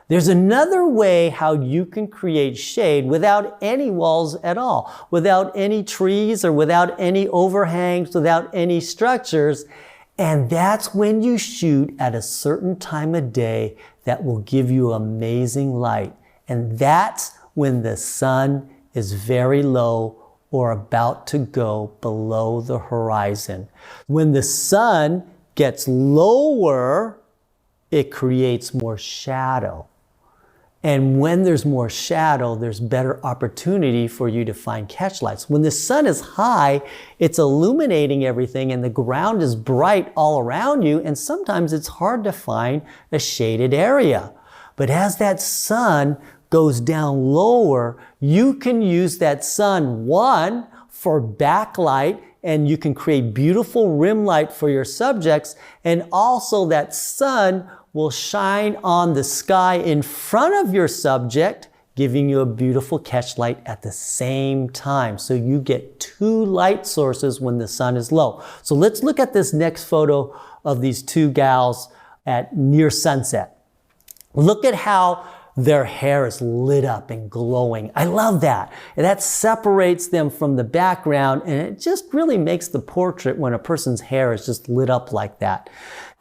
There's another way how you can create shade without any walls at all, without any trees or without any overhangs, without any structures. And that's when you shoot at a certain time of day that will give you amazing light. And that's when the sun is very low or about to go below the horizon. When the sun gets lower, it creates more shadow. And when there's more shadow, there's better opportunity for you to find catch lights. When the sun is high, it's illuminating everything and the ground is bright all around you, and sometimes it's hard to find a shaded area. But as that sun goes down lower, you can use that sun, one, for backlight, and you can create beautiful rim light for your subjects, and also that sun will shine on the sky in front of your subject, giving you a beautiful catch light at the same time. So you get two light sources when the sun is low. So let's look at this next photo of these two gals at near sunset. Look at how their hair is lit up and glowing. I love that. And that separates them from the background, and it just really makes the portrait when a person's hair is just lit up like that.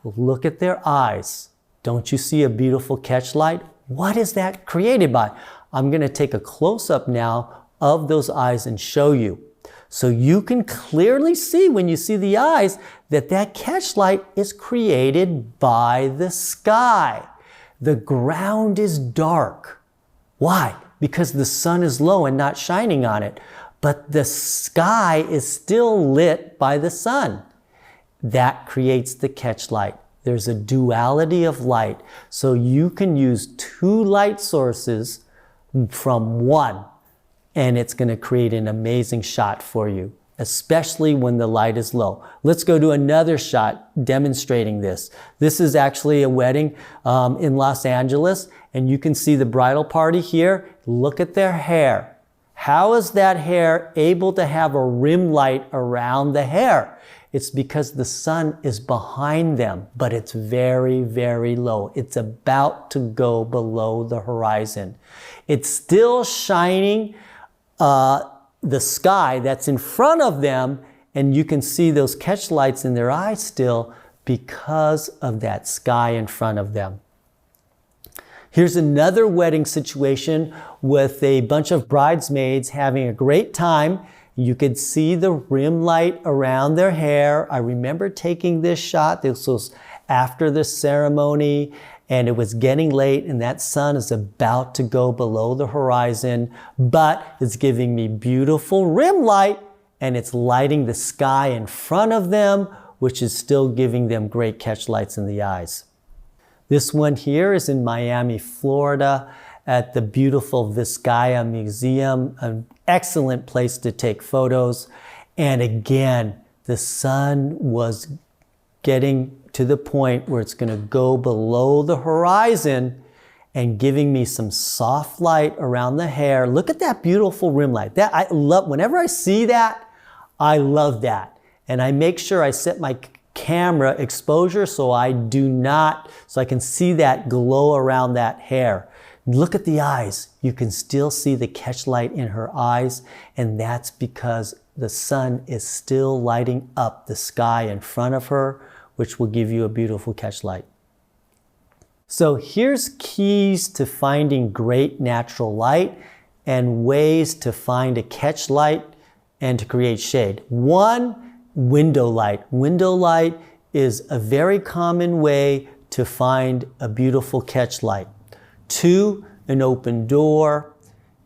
Look at their eyes. Don't you see a beautiful catch light? What is that created by? I'm going to take a close-up now of those eyes and show you. So you can clearly see when you see the eyes that that catch light is created by the sky. The ground is dark. Why? Because the sun is low and not shining on it. But the sky is still lit by the sun. That creates the catch light. There's a duality of light. So you can use two light sources from one, and it's going to create an amazing shot for you, especially when the light is low. Let's go to another shot demonstrating this. This is actually a wedding in Los Angeles, and you can see the bridal party here. Look at their hair. How is that hair able to have a rim light around the hair? It's because the sun is behind them, but it's very, very low. It's about to go below the horizon. It's still shining the sky that's in front of them, and you can see those catch lights in their eyes still because of that sky in front of them. Here's another wedding situation with a bunch of bridesmaids having a great time. You could see the rim light around their hair. I remember taking this shot. This was after the ceremony, and it was getting late, and that sun is about to go below the horizon, but it's giving me beautiful rim light, and it's lighting the sky in front of them, which is still giving them great catch lights in the eyes. This one here is in Miami, Florida, at the beautiful Vizcaya Museum, an excellent place to take photos. And again, the sun was getting to the point where it's going to go below the horizon and giving me some soft light around the hair. Look at that beautiful rim light. That I love. Whenever I see that, I love that. And I make sure I set my camera exposure so I can see that glow around that hair. Look at the eyes. You can still see the catch light in her eyes, and that's because the sun is still lighting up the sky in front of her, which will give you a beautiful catch light. So here's keys to finding great natural light and ways to find a catch light and to create shade. One, window light. Window light is a very common way to find a beautiful catch light. Two, an open door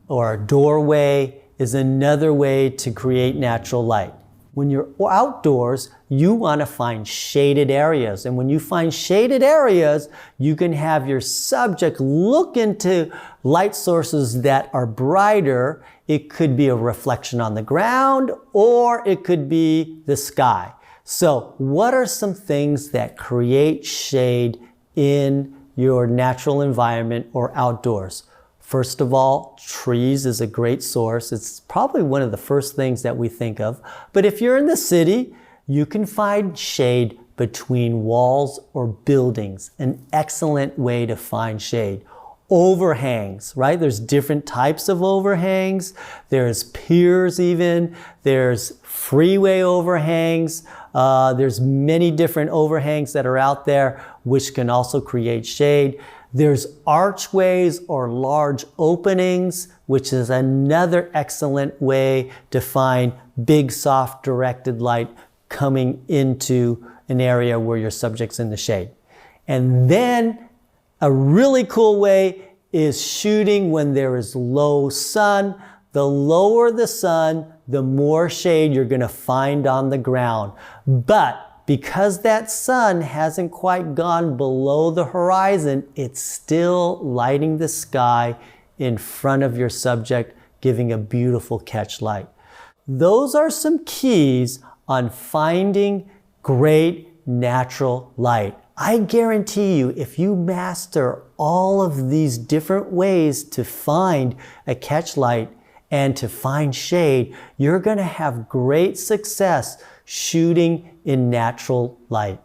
or a doorway is another way to create natural light. When you're outdoors, you want to find shaded areas. And when you find shaded areas, you can have your subject look into light sources that are brighter. It could be a reflection on the ground, or it could be the sky. So what are some things that create shade in your natural environment or outdoors? First of all, trees is a great source. It's probably one of the first things that we think of. But if you're in the city, you can find shade between walls or buildings, an excellent way to find shade. overhangs, right? There's different types of overhangs. There's piers even. There's freeway overhangs. There's many different overhangs that are out there which can also create shade. There's archways or large openings, which is another excellent way to find big, soft, directed light coming into an area where your subject's in the shade. And then a really cool way is shooting when there is low sun. The lower the sun, the more shade you're going to find on the ground. But because that sun hasn't quite gone below the horizon, it's still lighting the sky in front of your subject, giving a beautiful catch light. Those are some keys on finding great natural light. I guarantee you, if you master all of these different ways to find a catch light and to find shade, you're going to have great success shooting in natural light.